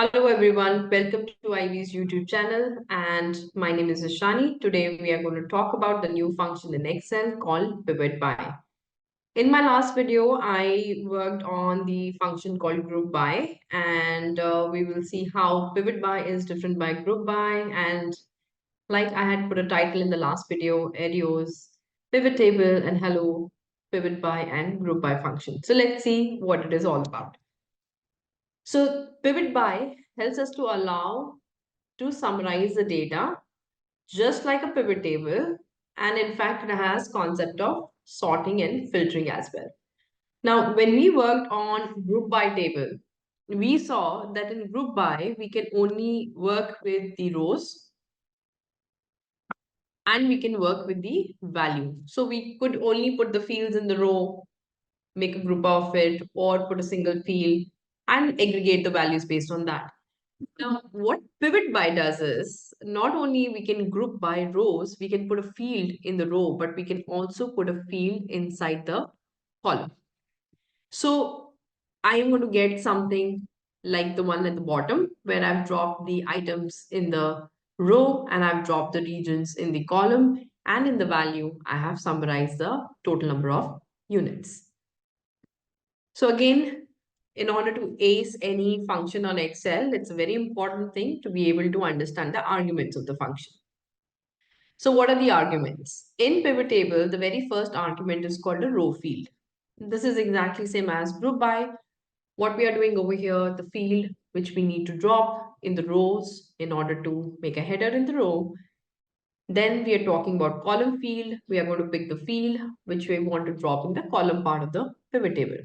Hello everyone, welcome to Ivy's YouTube channel and my name is Ishani. Today we are going to talk about the new function in Excel called pivot by. In my last video, I worked on the function called group by and we will see how pivot by is different by group by, and like I had put a title in the last video, Adios, pivot table and hello, pivot by and group by function. So let's see what it is all about. So pivot by helps us to allow to summarize the data just like a pivot table, and in fact it has concept of sorting and filtering as well. Now when we worked on group by table, we saw that in group by we can only work with the rows and we can work with the value. So we could only put the fields in the row, make a group of it, or put a single field and aggregate the values based on that. Now, what pivot by does is not only we can group by rows, we can put a field in the row, but we can also put a field inside the column. So I am going to get something like the one at the bottom where I've dropped the items in the row and I've dropped the regions in the column, and in the value, I have summarized the total number of units. So again, in order to ace any function on Excel, it's a very important thing to be able to understand the arguments of the function. So what are the arguments? In pivot table, the very first argument is called a row field. This is exactly same as group by. What we are doing over here, the field which we need to drop in the rows in order to make a header in the row. Then we are talking about column field. We are going to pick the field which we want to drop in the column part of the pivot table.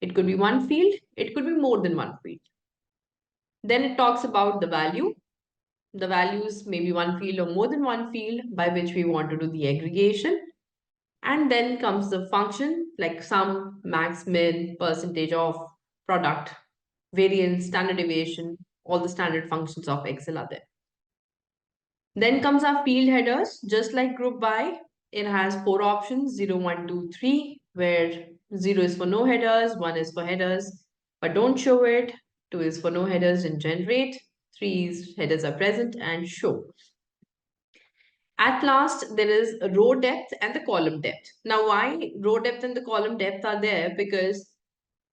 It could be one field, it could be more than one field. Then it talks about the value. The values may be one field or more than one field by which we want to do the aggregation. And then comes the function like sum, max, min, percentage of, product, variance, standard deviation, all the standard functions of Excel are there. Then comes our field headers, just like group by. It has four options, 0, 1, 2, 3, where 0 is for no headers, 1 is for headers, but don't show it, 2 is for no headers and generate, 3 is headers are present and show. At last, there is a row depth and the column depth. Now, why row depth and the column depth are there? Because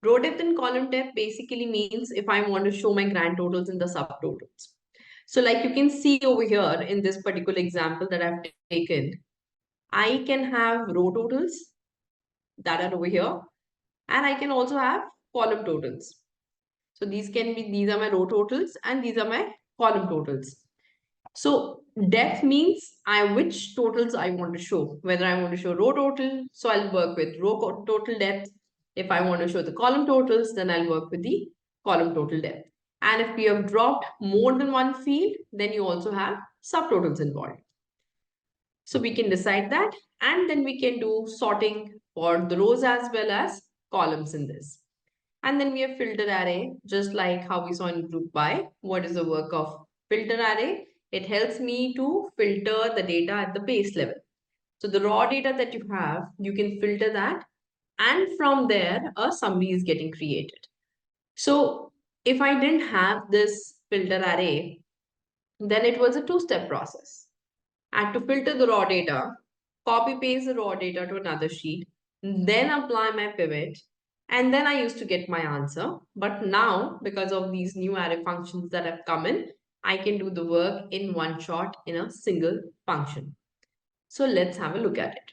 row depth and column depth basically means if I want to show my grand totals and the subtotals. So like you can see over here in this particular example that I've taken, I can have row totals that are over here, and I can also have column totals. So these are my row totals and these are my column totals. So depth means which totals I want to show, whether I want to show row total, so I'll work with row total depth. If I want to show the column totals, then I'll work with the column total depth. And if we have dropped more than one field, then you also have subtotals involved. So we can decide that, and then we can do sorting for the rows as well as columns in this. And then we have filter array, just like how we saw in group by. What is the work of filter array? It helps me to filter the data at the base level. So the raw data that you have, you can filter that, and from there a summary is getting created. So if I didn't have this filter array, then it was a two-step process. I had to filter the raw data, copy paste the raw data to another sheet, then apply my pivot, and then I used to get my answer. But now, because of these new array functions that have come in, I can do the work in one shot in a single function. So let's have a look at it.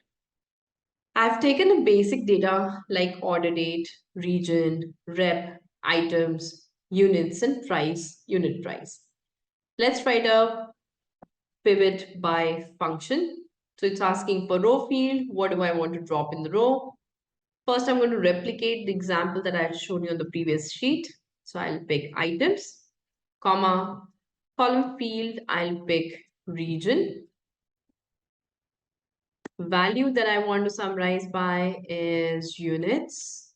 I've taken a basic data like order date, region, rep, items, units, and price, unit price. Let's write a pivot by function. So it's asking for row field. What do I want to drop in the row? First, I'm going to replicate the example that I showed you on the previous sheet. So I'll pick items, comma, column field, I'll pick region. Value that I want to summarize by is units.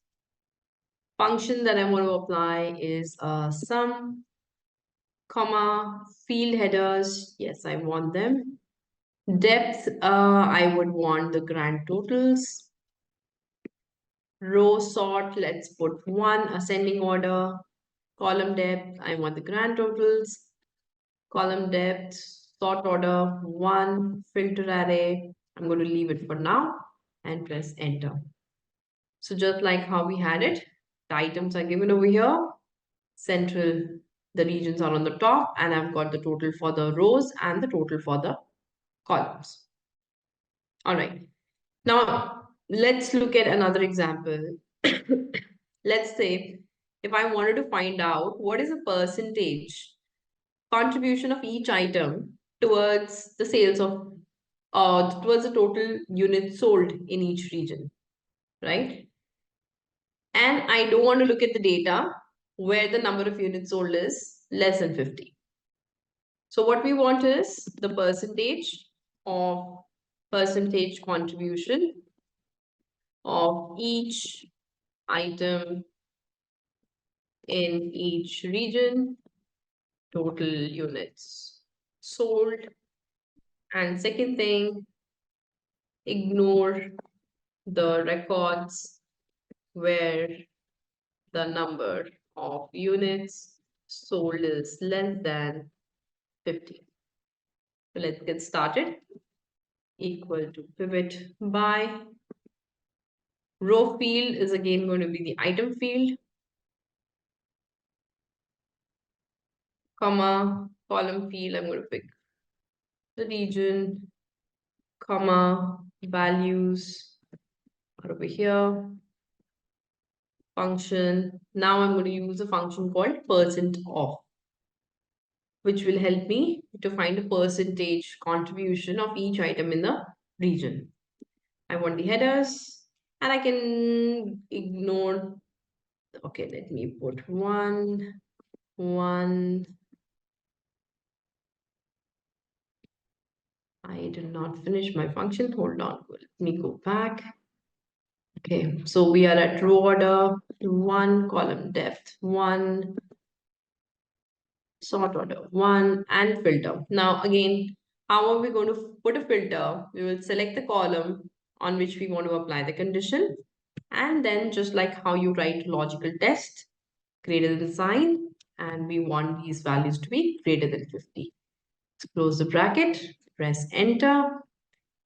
Function that I want to apply is sum, comma, field headers. Yes, I want them. Depth, I would want the grand totals. Row sort, let's put one, ascending order. Column depth, I want the grand totals. Column depth, sort order, 1, filter array. I'm going to leave it for now and press enter. So just like how we had it, the items are given over here. Central, the regions are on the top, and I've got the total for the rows and the total for the columns. All right. Now, let's look at another example. Let's say if I wanted to find out what is a percentage contribution of each item towards the sales of, towards the total units sold in each region, right? And I don't want to look at the data where the number of units sold is less than 50. So what we want is the percentage contribution of each item in each region, total units sold. And second thing, ignore the records where the number of units sold is less than 50. So let's get started. Equal to pivot by. Row field is again going to be the item field, comma, column field, I'm going to pick the region, comma, values are over here, function. Now I'm going to use a function called %of, which will help me to find a percentage contribution of each item in the region. I want the headers, and I can ignore. Okay, let me put 1, 1. I did not finish my function. Hold on. Let me go back. Okay, so we are at row order 1, column depth 1, sort order 1, and filter. Now, again, how are we going to put a filter? We will select the column on which we want to apply the condition. And then, just like how you write logical test, greater than sign, and we want these values to be greater than 50. Let's close the bracket, press enter.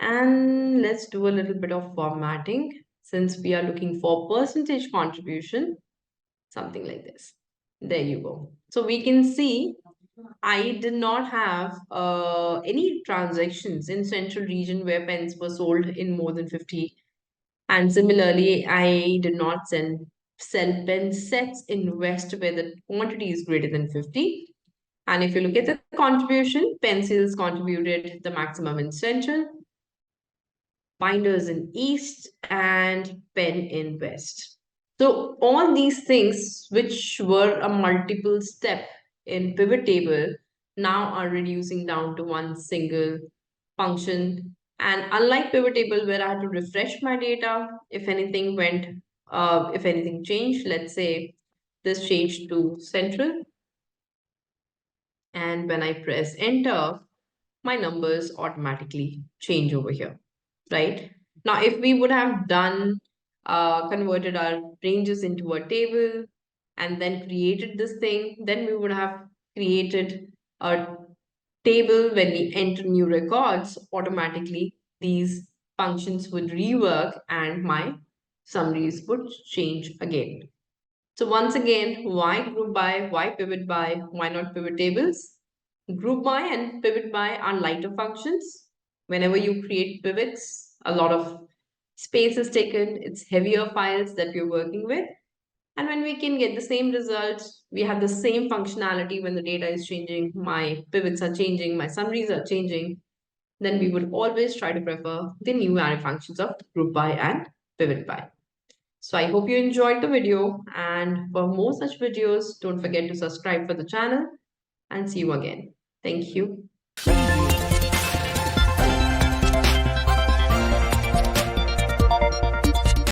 And let's do a little bit of formatting since we are looking for percentage contribution, something like this. There you go. So we can see I did not have any transactions in central region where pens were sold in more than 50. And similarly, I did not sell pen sets in west where the quantity is greater than 50. And if you look at the contribution, pencils contributed the maximum in central, binders in east, and pen in west. So all these things which were a multiple step in pivot table now are reducing down to one single function. And unlike pivot table where I had to refresh my data, if anything if anything changed, let's say this changed to central. And when I press enter, my numbers automatically change over here, right? Now, if we would have converted our ranges into a table and then created this thing, then we would have created a table when we enter new records, automatically these functions would rework and my summaries would change again. So once again, why group by, why pivot by, why not pivot tables? Group by and pivot by are lighter functions. Whenever you create pivots, a lot of space is taken. It's heavier files that we're working with. And when we can get the same results, we have the same functionality when the data is changing, my pivots are changing, my summaries are changing, then we would always try to prefer the new array functions of group by and pivot by. So I hope you enjoyed the video, and for more such videos, don't forget to subscribe for the channel, and see you again. Thank you.